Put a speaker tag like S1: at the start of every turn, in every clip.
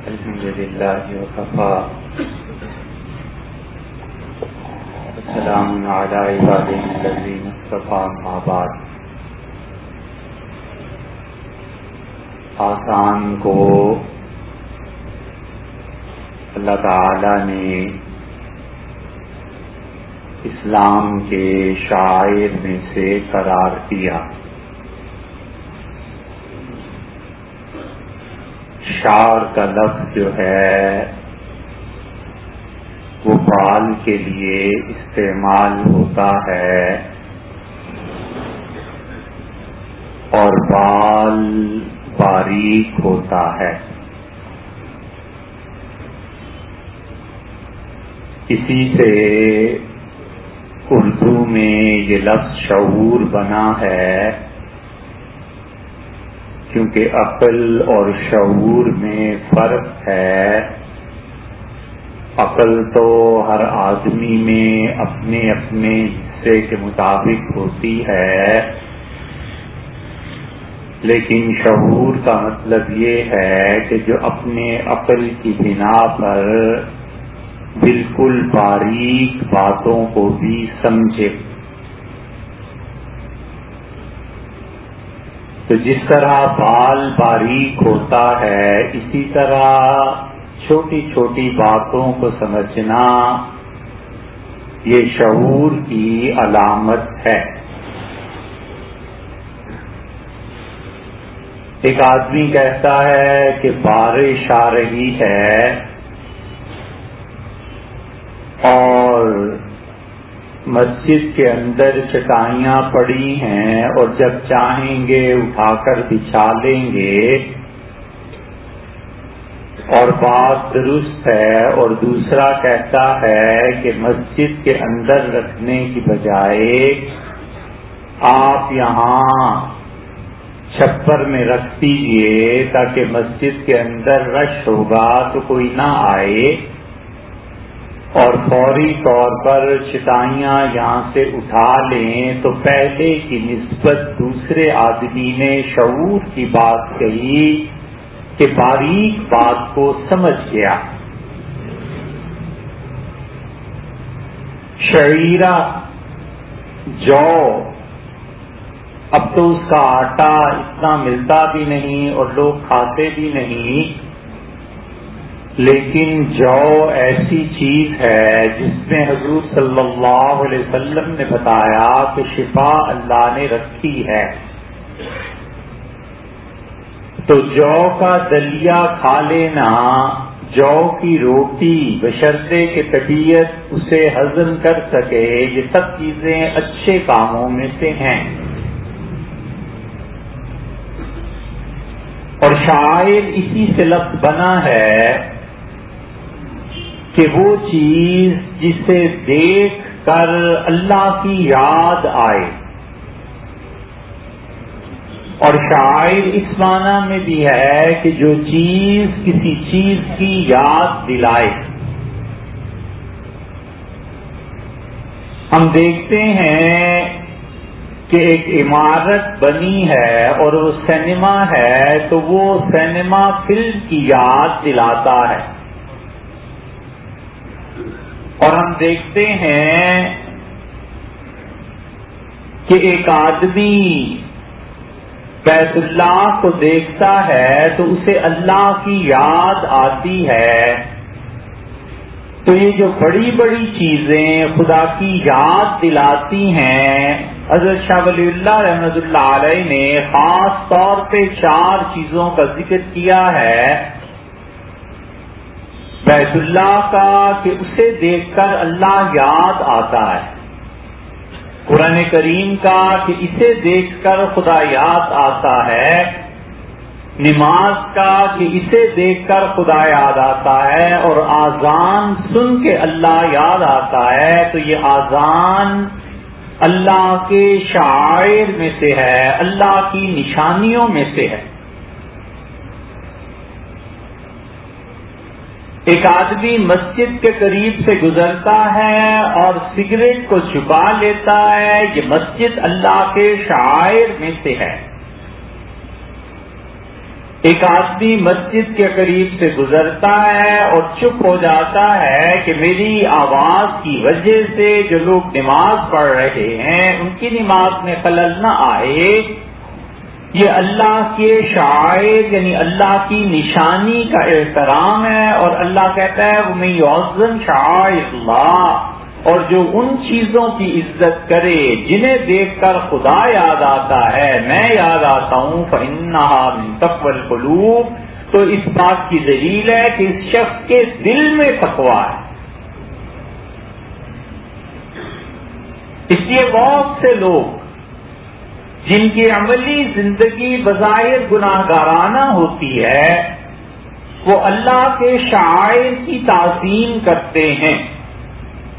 S1: الحمد لله وكفى والسلام على عباده الذين اصطفى أما بعد. آسان کو اللہ تعالی نے اسلام کے شعائر میں سے قرار دیا. شعر کا لفظ جو ہے وہ بال کے لیے استعمال ہوتا ہے اور بال باریک ہوتا ہے. اسی سے اردو میں یہ لفظ شعور بنا ہے، کیونکہ عقل اور شعور میں فرق ہے. عقل تو ہر آدمی میں اپنے اپنے حصے کے مطابق ہوتی ہے، لیکن شعور کا مطلب یہ ہے کہ جو اپنے عقل کی بنا پر بالکل باریک باتوں کو بھی سمجھے. تو جس طرح بال باریک ہوتا ہے، اسی طرح چھوٹی چھوٹی باتوں کو سمجھنا یہ شعور کی علامت ہے. ایک آدمی کہتا ہے کہ بارش آ رہی ہے اور مسجد کے اندر چٹائیاں پڑی ہیں اور جب چاہیں گے اٹھا کر بچھا لیں گے، اور بات درست ہے. اور دوسرا کہتا ہے کہ مسجد کے اندر رکھنے کی بجائے آپ یہاں چھپر میں رکھ دیجئے تاکہ مسجد کے اندر رش ہوگا تو کوئی نہ آئے، اور فوری طور پر چٹائیاں یہاں سے اٹھا لیں. تو پہلے کی نسبت دوسرے آدمی نے شعور کی بات کہی کہ باریک بات کو سمجھ گیا. شعیرہ جو اب تو اس کا آٹا اتنا ملتا بھی نہیں اور لوگ کھاتے بھی نہیں، لیکن جو ایسی چیز ہے جس میں حضور صلی اللہ علیہ وسلم نے بتایا کہ شفا اللہ نے رکھی ہے. تو جو کا دلیا کھا لینا، جو کی روٹی بشرطے کہ طبیعت اسے ہضم کر سکے، یہ سب چیزیں اچھے کاموں میں سے ہیں. اور شاعر اسی سے لفظ بنا ہے کہ وہ چیز جسے دیکھ کر اللہ کی یاد آئے. اور شاعر اس معنی میں بھی ہے کہ جو چیز کسی چیز کی یاد دلائے. ہم دیکھتے ہیں کہ ایک عمارت بنی ہے اور وہ سینما ہے تو وہ سینما فلم کی یاد دلاتا ہے. اور ہم دیکھتے ہیں کہ ایک آدمی بیت اللہ کو دیکھتا ہے تو اسے اللہ کی یاد آتی ہے. تو یہ جو بڑی بڑی چیزیں خدا کی یاد دلاتی ہیں، حضرت شاہ ولی اللہ رحمۃ اللہ علیہ نے خاص طور پہ 4 چیزوں کا ذکر کیا ہے. بیت اللہ کا کہ اسے دیکھ کر اللہ یاد آتا ہے، قرآن کریم کا کہ اسے دیکھ کر خدا یاد آتا ہے، نماز کا کہ اسے دیکھ کر خدا یاد آتا ہے، اور آذان سن کے اللہ یاد آتا ہے. تو یہ آذان اللہ کے شعائر میں سے ہے، اللہ کی نشانیوں میں سے ہے. ایک آدمی مسجد کے قریب سے گزرتا ہے اور سگریٹ کو چھپا لیتا ہے، یہ مسجد اللہ کے شعائر میں سے ہے. ایک آدمی مسجد کے قریب سے گزرتا ہے اور چپ ہو جاتا ہے کہ میری آواز کی وجہ سے جو لوگ نماز پڑھ رہے ہیں ان کی نماز میں خلل نہ آئے، یہ اللہ کے شعائر یعنی اللہ کی نشانی کا احترام ہے، اور اللہ کہتا ہے وَمَن يُعَظِّمْ شَعَائِرَ اللَّهِ، اور جو ان چیزوں کی عزت کرے جنہیں دیکھ کر خدا یاد آتا ہے، میں یاد آتا ہوں، فَإِنَّهَا مِن تَقْوَى الْقُلُوبِ، تو اس بات کی دلیل ہے کہ اس شخص کے دل میں تقویٰ ہے۔ اس لیے بہت سے لوگ جن کی عملی زندگی بظاہر گناہگارانہ ہوتی ہے، وہ اللہ کے شعائر کی تعظیم کرتے ہیں۔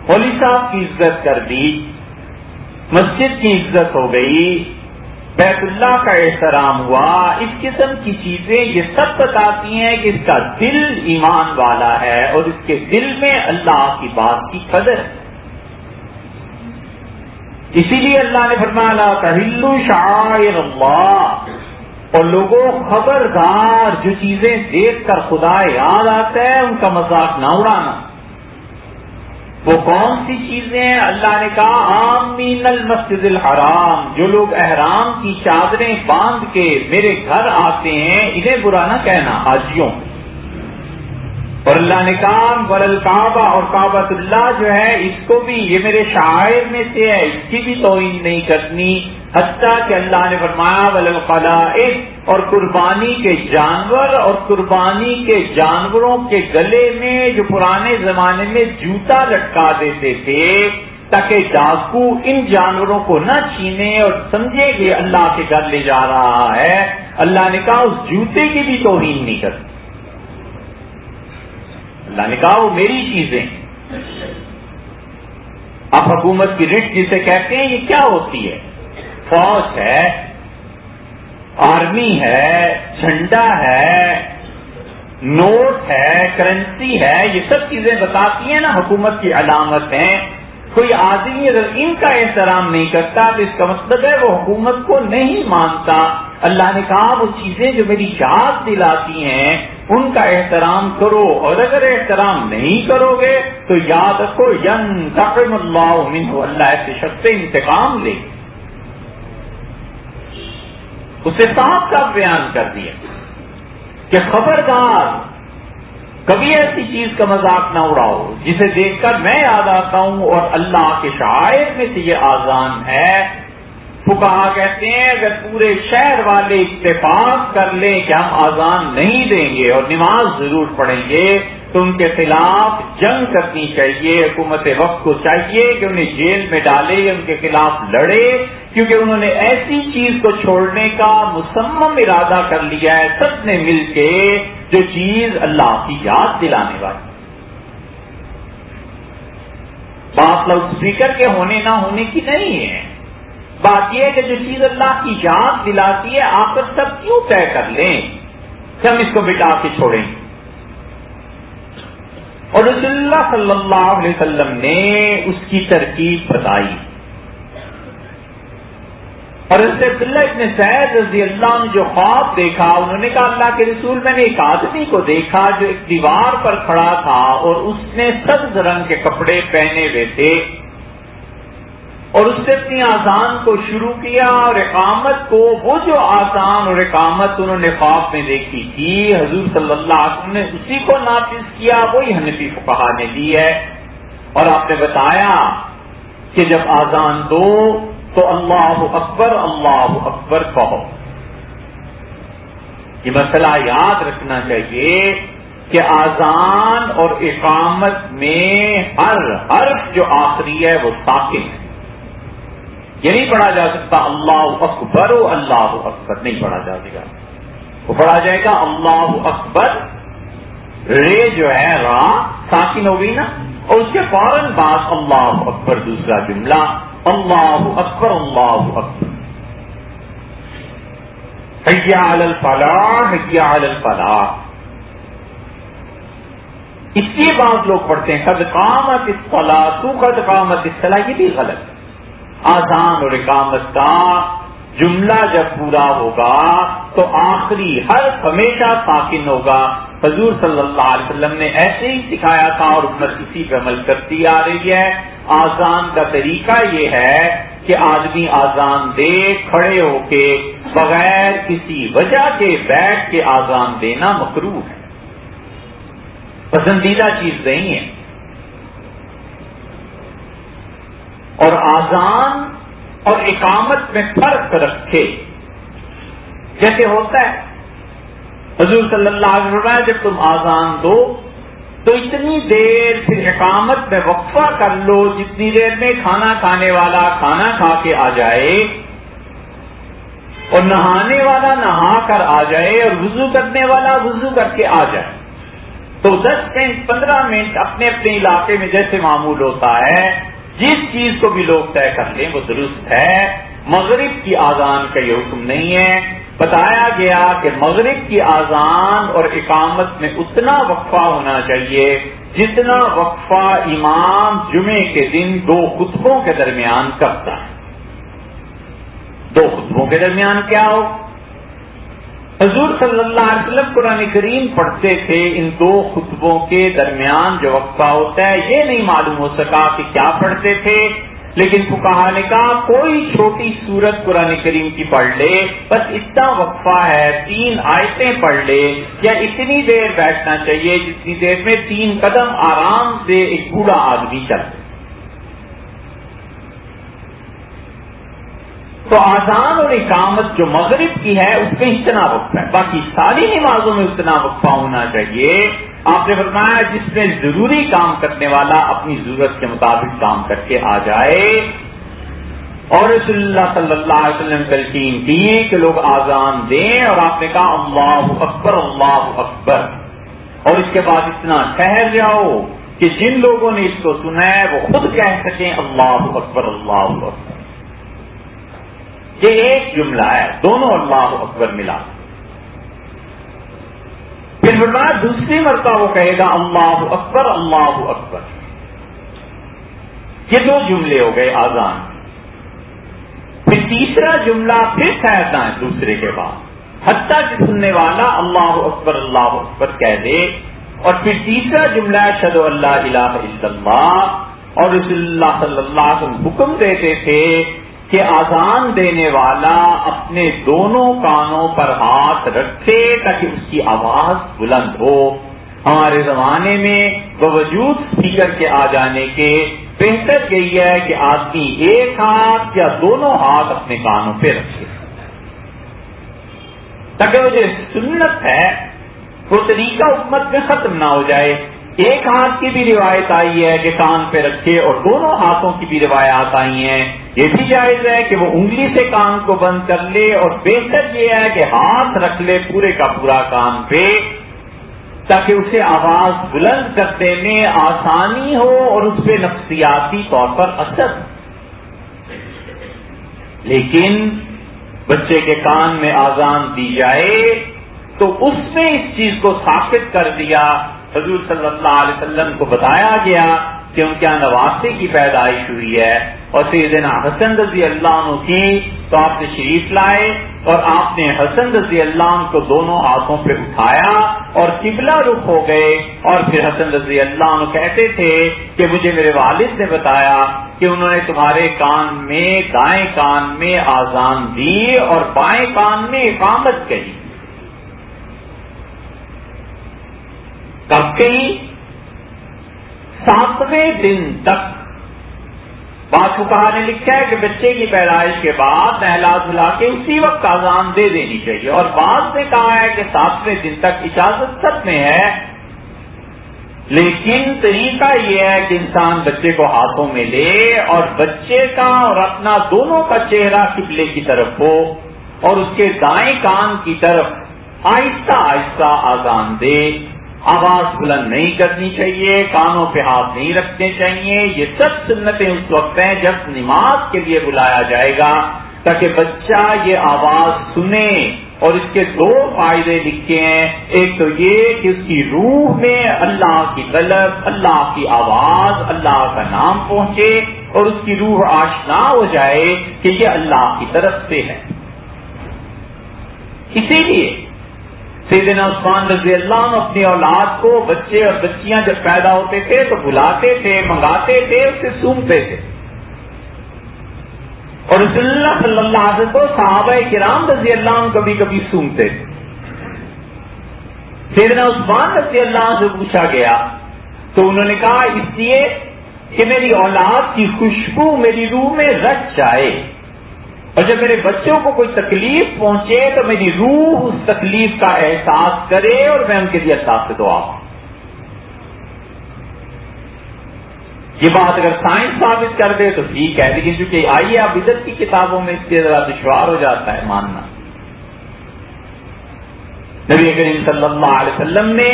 S1: مولوی صاحب کی عزت کر دی، مسجد کی عزت ہو گئی، بیت اللہ کا احترام ہوا، اس قسم کی چیزیں یہ سب بتاتی ہیں کہ اس کا دل ایمان والا ہے اور اس کے دل میں اللہ کی بات کی قدر ہے۔ اسی لیے اللہ نے فرمایا لا تحلوا شعائر اللہ، اور لوگوں خبردار جو چیزیں دیکھ کر خدا یاد آتا ہے ان کا مذاق نہ اڑانا۔ وہ کون سی چیزیں ہیں؟ اللہ نے کہا آمین المسجد الحرام، جو لوگ احرام کی چادریں باندھ کے میرے گھر آتے ہیں انہیں برا نہ کہنا، حاجیوں۔ اور اللہ نے کہا وللکعبہ، اور کعبۃ اللہ جو ہے اس کو بھی یہ میرے شعائر میں سے ہے، اس کی بھی توہین نہیں کرنی، حتیٰ کہ اللہ نے فرمایا وللقلائد، اور قربانی کے جانور، اور قربانی کے جانوروں کے گلے میں جو پرانے زمانے میں جوتا لٹکا دیتے تھے تاکہ ڈاکو ان جانوروں کو نہ چھینے اور سمجھے کہ اللہ کے گھر لے جا رہا ہے، اللہ نے کہا اس جوتے کی بھی توہین نہیں کرتی۔ اللہ نے کہا وہ میری چیزیں۔ اب حکومت کی رٹ جسے کہتے ہیں یہ کیا ہوتی ہے؟ فوج ہے، آرمی ہے، جھنڈا ہے، نوٹ ہے، کرنسی ہے، یہ سب چیزیں بتاتی ہیں نا حکومت کی علامت ہیں۔ کوئی آدمی اگر ان کا احترام نہیں کرتا تو اس کا مطلب ہے وہ حکومت کو نہیں مانتا۔ اللہ نے کہا وہ چیزیں جو میری یاد دلاتی ہیں ان کا احترام کرو، اور اگر احترام نہیں کرو گے تو یاد رکھو ینتقم اللہ منہ، اللہ ایسے شخص سے انتقام لے۔ اسے صاف صاف بیان کر دیا کہ خبردار کبھی ایسی چیز کا مذاق نہ اڑاؤ جسے دیکھ کر میں یاد آتا ہوں، اور اللہ کے شعائر میں سے یہ آذان ہے۔ فقہا کہتے ہیں اگر پورے شہر والے اتفاق کر لیں کہ ہم آذان نہیں دیں گے اور نماز ضرور پڑھیں گے تو ان کے خلاف جنگ کرنی چاہیے۔ حکومت وقت کو چاہیے کہ انہیں جیل میں ڈالے یا ان کے خلاف لڑے، کیونکہ انہوں نے ایسی چیز کو چھوڑنے کا مصمم ارادہ کر لیا ہے سب نے مل کے، جو چیز اللہ کی یاد دلانے والی۔ بات لاؤڈ اسپیکر کے ہونے نہ ہونے کی نہیں ہے، بات یہ ہے کہ جو چیز اللہ کی یاد دلاتی ہے آخر سب کیوں طے کر لیں کہ ہم اس کو بٹا کے چھوڑیں۔ اور رسول اللہ صلی اللہ علیہ وسلم نے اس کی ترکیب بتائی۔ اور اس سے عبداللہ ابن سعید رضی اللہ عنہ جو خواب دیکھا، انہوں نے کہا اللہ کے رسول میں نے ایک آدمی کو دیکھا جو ایک دیوار پر کھڑا تھا اور اس نے سبز رنگ کے کپڑے پہنے ہوئے تھے، اور اس نے اپنی آذان کو شروع کیا اور اقامت کو، وہ جو آذان اور اقامت انہوں نے خواب میں دیکھی تھی حضور صلی اللہ علیہ وسلم نے اسی کو نافذ کیا، وہی حنفی فقہا نے دی ہے۔ اور آپ نے بتایا کہ جب آذان دو تو اللہ اکبر کہو۔ یہ مسئلہ یاد رکھنا چاہیے کہ آذان اور اقامت میں ہر حرف جو آخری ہے وہ ساکن ہے، یہ نہیں پڑھا جا سکتا اللہ اکبر و اللہ اکبر، نہیں پڑھا جائے گا، وہ پڑھا جائے گا اللہ اکبر، رے جو ہے را ساکن ہو گئی نا، اور اس کے فوراً بعد اللہ اکبر دوسرا جملہ، اللہ اکبر اللہ اکبر، حی علی الفلاح حی علی الفلاح۔ اس لیے بعض لوگ پڑھتے ہیں قد قامت الصلاۃ قد قامت الصلاۃ، یہ بھی غلط ہے۔ آذان اور اقامت کا جملہ جب پورا ہوگا تو آخری حرف ہمیشہ ساکن ہوگا. حضور صلی اللہ علیہ وسلم نے ایسے ہی سکھایا تھا اور امت اسی پہ عمل کرتی آ رہی ہے. آذان کا طریقہ یہ ہے کہ آدمی آذان دے کھڑے ہو کے بغیر کسی وجہ کے بیٹھ کے آذان دینا مکروہ ہے، پسندیدہ چیز نہیں ہے. اور آذان اور اقامت میں فرق رکھے. جیسے ہوتا ہے حضور صلی اللہ علیہ وسلم جب تم آذان دو تو اتنی دیر پھر اقامت میں وقفہ کر لو جتنی دیر میں کھانا کھانے والا کھانا کھا کے آ جائے اور نہانے والا نہا کر آ جائے اور وضو کرنے والا وضو کر کے آ جائے. تو 10 منٹ 15 منٹ اپنے اپنے علاقے میں جیسے معمول ہوتا ہے جس چیز کو بھی لوگ طے کر لیں وہ درست ہے. مغرب کی آذان کا یہ حکم نہیں ہے. بتایا گیا کہ مغرب کی آذان اور اقامت میں اتنا وقفہ ہونا چاہیے جتنا وقفہ امام جمعے کے دن 2 خطبوں کے درمیان کرتا ہے. 2 خطبوں کے درمیان کیا ہو؟ حضور صلی اللہ علیہ وسلم قرآن کریم پڑھتے تھے. ان 2 خطبوں کے درمیان جو وقفہ ہوتا ہے یہ نہیں معلوم ہو سکا کہ کیا پڑھتے تھے، لیکن فقہا نے کہا کوئی چھوٹی سورت قرآن کریم کی پڑھ لے، بس اتنا وقفہ ہے 3 آیتیں پڑھ لے، یا اتنی دیر بیٹھنا چاہیے جتنی دیر میں 3 قدم آرام سے ایک بوڑھا آدمی چلے. تو آذان اور اقامت جو مغرب کی ہے اس میں اتنا وقفہ ہے. باقی ساری نمازوں میں اتنا وقفہ ہونا چاہیے. آپ نے فرمایا جس میں ضروری کام کرنے والا اپنی ضرورت کے مطابق کام کر کے آ جائے. اور رسول اللہ صلی اللہ علیہ وسلم نے تلقین کی کہ لوگ آذان دیں اور آپ نے کہا اللہ اکبر اللہ اکبر، اور اس کے بعد اتنا ٹھہر جاؤ کہ جن لوگوں نے اس کو سنا ہے وہ خود کہہ سکیں اللہ اکبر اللہ اکبر. یہ ایک جملہ ہے، دونوں اللہ اکبر ملا. پھر فرمایا دوسری مرتبہ وہ کہے گا اللہ اکبر اللہ اکبر. یہ 2 جملے ہو گئے آذان. پھر تیسرا جملہ پھر کہتا ہے دوسرے کے بعد، حتیٰ کہ سننے والا اللہ اکبر کہہ دے. اور پھر تیسرا جملہ اشہد ان لا الہ الا اللہ. اور رسول اللہ صلی اللہ علیہ وسلم حکم دیتے تھے کہ آذان دینے والا اپنے دونوں کانوں پر ہاتھ رکھے تاکہ اس کی آواز بلند ہو. ہمارے زمانے میں باوجود اسپیکر کے آ جانے کے بہتر یہی ہے کہ آدمی ایک ہاتھ یا دونوں ہاتھ اپنے کانوں پہ رکھے تاکہ وہ جو سنت ہے وہ طریقہ امت میں ختم نہ ہو جائے. ایک ہاتھ کی بھی روایت آئی ہے کہ کان پہ رکھے اور دونوں ہاتھوں کی بھی روایات آئی ہیں. یہ بھی جائز ہے کہ وہ انگلی سے کان کو بند کر لے، اور بہتر یہ ہے کہ ہاتھ رکھ لے پورے کا پورا کان پہ تاکہ اسے آواز بلند کرنے میں آسانی ہو اور اس پہ نفسیاتی طور پر اثر. لیکن بچے کے کان میں آذان دی جائے تو اس میں اس چیز کو ثابت کر دیا. حضور صلی اللہ علیہ وسلم کو بتایا گیا کہ ان کے یہاں نواسے کی پیدائش ہوئی ہے اور سیدنا حسن رضی اللہ عنہ کی، تو آپ نے شریف لائے اور آپ نے حسن رضی اللہ عنہ کو دونوں ہاتھوں پہ اٹھایا اور قبلہ رخ ہو گئے. اور پھر حسن رضی اللہ عنہ کہتے تھے کہ مجھے میرے والد نے بتایا کہ انہوں نے تمہارے کان میں دائیں کان میں آذان دی اور بائیں کان میں اقامت کہی. کب کہیں 7ویں دن تک. بعض فقہا نے لکھا ہے کہ بچے کی پیدائش کے بعد نہلا دھلا کے اسی وقت آذان دے دینی چاہیے، اور بعض نے کہا ہے کہ 7ویں دن تک اجازت سب میں ہے. لیکن طریقہ یہ ہے کہ انسان بچے کو ہاتھوں میں لے اور بچے کا اور اپنا دونوں کا چہرہ قبلے کی طرف ہو اور اس کے دائیں کان کی طرف آہستہ آہستہ آذان دے. آواز بلند نہیں کرنی چاہیے، کانوں پہ ہاتھ نہیں رکھنے چاہیے. یہ سب سنتیں اس وقت ہیں جب نماز کے لیے بلایا جائے گا تاکہ بچہ یہ آواز سنے. اور اس کے 2 فائدے لکھے ہیں. ایک تو یہ کہ اس کی روح میں اللہ کی طلب، اللہ کی آواز، اللہ کا نام پہنچے اور اس کی روح آشنا ہو جائے کہ یہ اللہ کی طرف سے ہے. اسی لیے سیدنا عثمان رضی اللہ عنہ اپنی اولاد کو، بچے اور بچیاں جب پیدا ہوتے تھے تو بلاتے تھے، منگاتے تھے، اس سے سونگتے تھے. اور رسول اللہ صلی اللہ علیہ وسلم کو صحابہ کرام رضی اللہ عنہ کبھی کبھی سونگتے تھے. سیدنا عثمان رضی اللہ عنہ سے پوچھا گیا تو انہوں نے کہا اس لیے کہ میری اولاد کی خوشبو میری روح میں رچ جائے، اور جب میرے بچوں کو کوئی تکلیف پہنچے تو میری روح اس تکلیف کا احساس کرے اور میں ان کے لیے اللہ سے دعا ہوں. یہ بات اگر سائنس ثابت کر دے تو ٹھیک ہے، لیکن چونکہ آئیے آپ بدعت کی کتابوں میں اس سے ذرا دشوار ہو جاتا ہے ماننا. نبی کریم صلی اللہ علیہ وسلم نے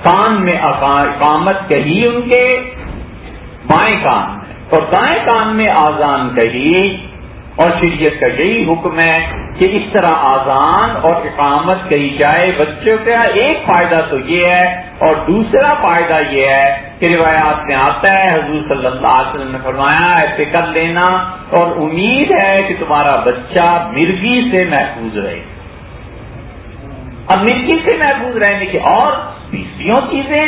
S1: کان میں اقامت کہی ان کے بائیں کان میں، اور دائیں کان میں آذان کہی، اور شریعت کا یہی حکم ہے کہ اس طرح آذان اور اقامت کہی جائے بچوں کا. ایک فائدہ تو یہ ہے، اور دوسرا فائدہ یہ ہے کہ روایات میں آتا ہے حضور صلی اللہ علیہ وسلم نے فرمایا ایسے کر لینا اور امید ہے کہ تمہارا بچہ مرگی سے محفوظ رہے. اب مرگی سے محفوظ رہنے کی اور 20 چیزیں،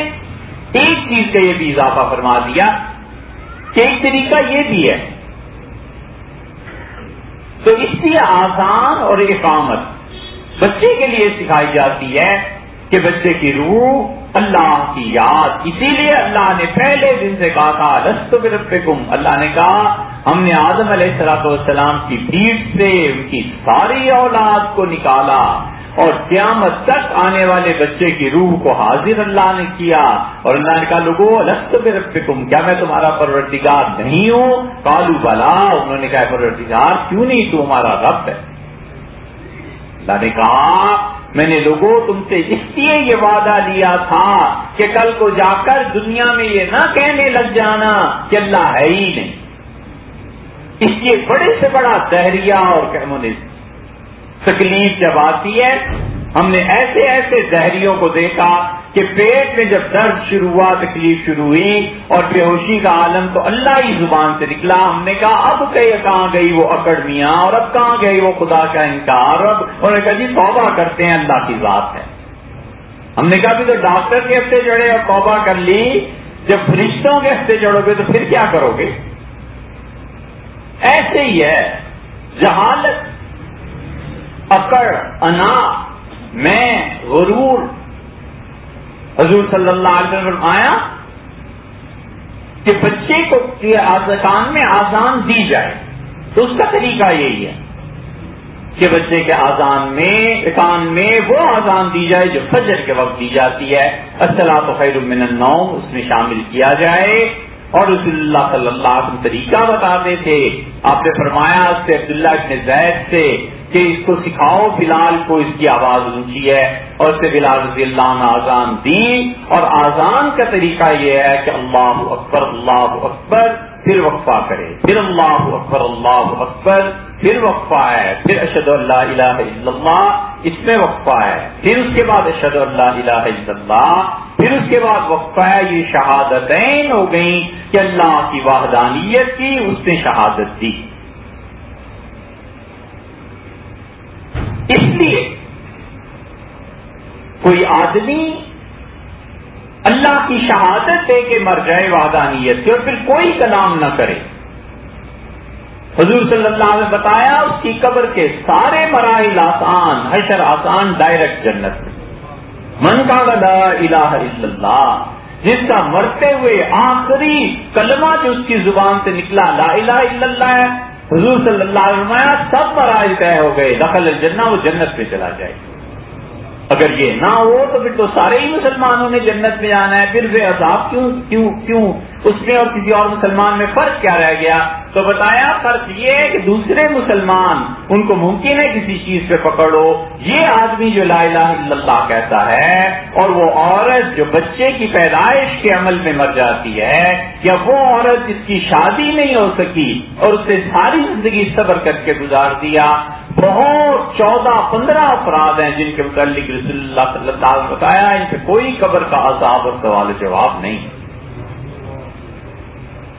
S1: ایک چیز کا یہ بھی اضافہ فرما دیا کہ ایک طریقہ یہ بھی ہے. تو اس لیے آذان اور اقامت بچے کے لیے سکھائی جاتی ہے کہ بچے کی روح اللہ کی یاد. اسی لیے اللہ نے پہلے دن سے کہا تھا لست بربکم، اللہ نے کہا ہم نے آدم علیہ السلام کی پیٹھ سے ان کی ساری اولاد کو نکالا، اور قیامت تک آنے والے بچے کی روح کو حاضر اللہ نے کیا. اور اللہ نے کہا لوگو لست بربکم، کیا میں تمہارا پروردگار نہیں ہوں؟ قالوا بلا، انہوں نے کہا پروردگار کیوں نہیں، تو ہمارا رب ہے. اللہ نے کہا میں نے لوگوں تم سے اس لیے یہ وعدہ لیا تھا کہ کل کو جا کر دنیا میں یہ نہ کہنے لگ جانا کہ اللہ ہے ہی نہیں. اس لیے بڑے سے بڑا دہریہ اور کمیونسٹ تکلیف جب آتی ہے، ہم نے ایسے ایسے دہریوں کو دیکھا کہ پیٹ میں جب درد شروع ہوا، تکلیف شروع ہوئی اور بے ہوشی کا عالم تو اللہ ہی زبان سے نکلا. ہم نے کہا اب کہاں گئی وہ اکڑ میاں، اور اب کہاں گئی وہ خدا کا انکار. اب انہوں نے کہا جی توبہ کرتے ہیں، اللہ کی ذات ہے. ہم نے کہا بھی تو ڈاکٹر کے ہفتے جڑے اور توبہ کر لی، جب فرشتوں کے ہفتے جڑو گے تو پھر کیا کرو گے؟ ایسے ہی ہے جہالت، اکڑ، انا، میں، غرور. حضور صلی اللہ علیہ وسلم فرمایا کہ بچے کو کان میں آذان دی جائے تو اس کا طریقہ یہی ہے کہ بچے کے کان میں وہ آذان دی جائے جو فجر کے وقت دی جاتی ہے، الصلاۃ خیر من النوم، اس میں شامل کیا جائے. اور رسول اللہ صلی اللہ علیہ وسلم طریقہ بتاتے تھے. آپ نے فرمایا اس سے عبداللہ ابن زید سے کہ اس کو سکھاؤ بلال کو، اس کی آواز اونچی ہے. اور اس سے بلال رضی اللہ عنہ آذان دی. اور آذان کا طریقہ یہ ہے کہ اللہ اکبر، پھر وقفہ کرے، پھر اللہ اکبر، پھر وقفہ ہے، پھر اشہد ان لا الہ الا اللہ، اس میں وقفہ ہے، پھر اس کے بعد اشہد ان لا الہ الا اللہ، پھر اس کے بعد وقفہ ہے. یہ شہادتین ہو گئیں کہ اللہ کی وحدانیت کی اس نے شہادت دی. اس لیے کوئی آدمی اللہ کی شہادت دے کے مر جائے وحدانیت سے اور پھر کوئی کلام نہ کرے، حضور صلی اللہ علیہ وسلم بتایا اس کی قبر کے سارے مراحل آسان، حشر آسان، ڈائریکٹ جنت میں. من کا لا الہ الا اللہ، جس کا مرتے ہوئے آخری کلمہ جو اس کی زبان سے نکلا لا الہ الا اللہ ہے، حضور صلی اللہ علیہ وسلم سب مراحل طے ہو گئے، دخل الجنہ، وہ جنت میں چلا جائے. اگر یہ نہ ہو تو پھر تو سارے ہی مسلمانوں نے جنت میں جانا ہے. پھر وہ عذاب کیوں اس میں اور کسی اور مسلمان میں فرق کیا رہ گیا؟ تو بتایا فرق یہ ہے کہ دوسرے مسلمان ان کو ممکن ہے کسی چیز پہ پکڑو، یہ آدمی جو لا الہ الا اللہ کہتا ہے اور وہ عورت جو بچے کی پیدائش کے عمل میں مر جاتی ہے، یا وہ عورت جس کی شادی نہیں ہو سکی اور اس سے ساری زندگی صبر کر کے گزار دیا، بہت 14-15 افراد ہیں جن کے متعلق رسول اللہ صلی اللہ علیہ وسلم بتایا ان پہ کوئی قبر کا عذاب اور سوال و جواب نہیں.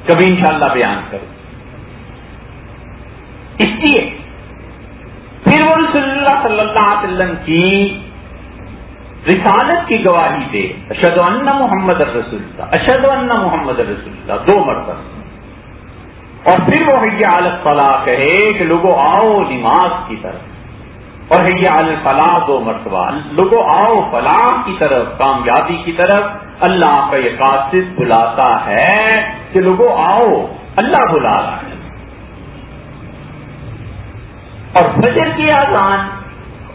S1: کبھی انشاءاللہ بیان کروں. اس لیے پھر وہ رسول اللہ صلی اللہ علیہ وسلم کی رسالت کی گواہی دے، اشہد ان محمد رسول اللہ، اشہد ان محمد رسول اللہ 2 مرتبہ، اور پھر وہ حی علی الصلاۃ کہے کہ لوگوں آؤ نماز کی طرف، اور حی علی الفلاح 2 مرتبہ، لوگوں آؤ فلاح کی طرف، کامیابی کی طرف۔ اللہ کا یہ قاصد بلاتا ہے کہ لوگوں آؤ، اللہ بلا رہا ہے۔ اور فجر کی اذان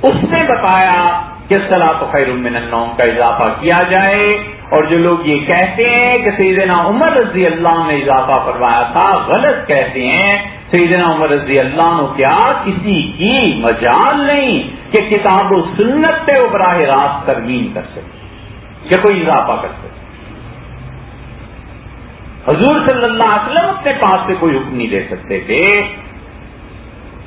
S1: اس نے بتایا کہ الصلاۃ خیر من النوم کا اضافہ کیا جائے، اور جو لوگ یہ کہتے ہیں کہ سیدنا عمر رضی اللہ عنہ نے اضافہ فرمایا تھا، غلط کہتے ہیں۔ سیدنا عمر رضی اللہ عنہ کیا کسی کی مجال نہیں کہ کتاب و سنت پہ وہ براہ راست ترمیم کر سکے کہ کوئی اضافہ کر سکے۔ حضور صلی اللہ علیہ وسلم اپنے پاس سے کوئی حکم نہیں دے سکتے تھے،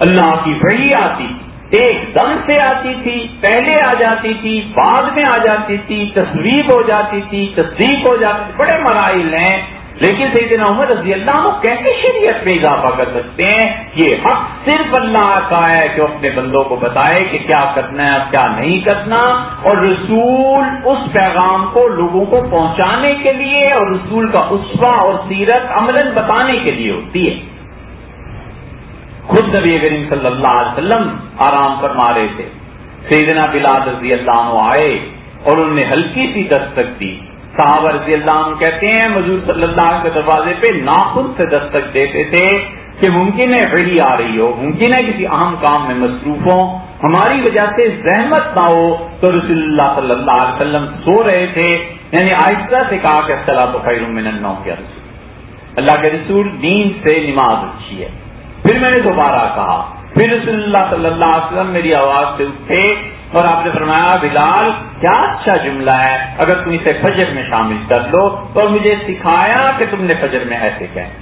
S1: اللہ کی وحی آتی تھی، ایک دم سے آتی تھی، پہلے آ جاتی تھی، بعد میں آ جاتی تھی، تصویب ہو جاتی تھی، تصدیق ہو جاتی تھی، بڑے مراحل ہیں۔ لیکن سیدنا عمر رضی اللہ عنہ کیسے شریعت میں اضافہ کر سکتے ہیں؟ یہ حق صرف اللہ کا ہے کہ اپنے بندوں کو بتائے کہ کیا کرنا ہے اور کیا نہیں کرنا، اور رسول اس پیغام کو لوگوں کو پہنچانے کے لیے اور رسول کا اسوہ اور سیرت عملاً بتانے کے لیے ہوتی ہے۔ خود نبی کریم صلی اللہ علیہ وسلم آرام فرما رہے تھے، سیدنا بلال رضی اللہ عنہ آئے اور انہوں نے ہلکی سی دستک دی۔ صحابہ رضی اللہ عنہ کہتے ہیں حضور صلی اللہ علیہ وسلم کے دروازے پہ ناخن سے دستک دیتے تھے کہ ممکن ہے وحی آ رہی ہو، ممکن ہے کسی اہم کام میں مصروف ہوں، ہماری وجہ سے زحمت نہ ہو۔ تو رسول اللہ صلی اللہ علیہ وسلم سو رہے تھے، یعنی آہستہ سے کہا کہ الصلاۃ خیر من النوم یا رسول اللہ کے رسول، نیند سے نماز اچھی ہے۔ پھر میں نے دوبارہ کہا، پھر رسول اللہ صلی اللہ علیہ وسلم میری آواز سے اٹھے اور آپ نے فرمایا بلال کیا اچھا جملہ ہے، اگر تم اسے فجر میں شامل کر لو، تو مجھے سکھایا کہ تم نے فجر میں ایسے کہیں۔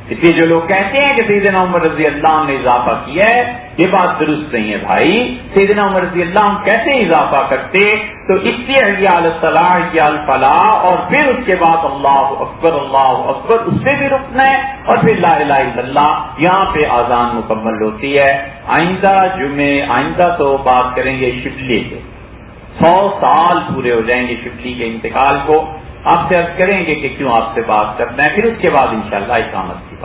S1: اس لیے جو لوگ کہتے ہیں کہ سیدنا عمر رضی اللہ عنہ نے اضافہ کیا ہے، یہ بات درست نہیں ہے بھائی۔ سیدنا عمر رضی اللہ عنہ کیسے اضافہ کرتے؟ تو اس لیے حی علی الصلاح، حی علی الفلاح، اور پھر اس کے بعد اللہ اکبر اس سے بھی رکنا ہے، اور پھر لا الہ الا اللہ، یہاں پہ اذان مکمل ہوتی ہے۔ آئندہ تو بات کریں گے شبلی کے، 100 سال پورے ہو جائیں گے شبلی کے انتقال کو، آپ سے عرض کریں گے کہ کیوں آپ سے بات کرنا ہے، پھر اس کے بعد انشاءاللہ اقامت کی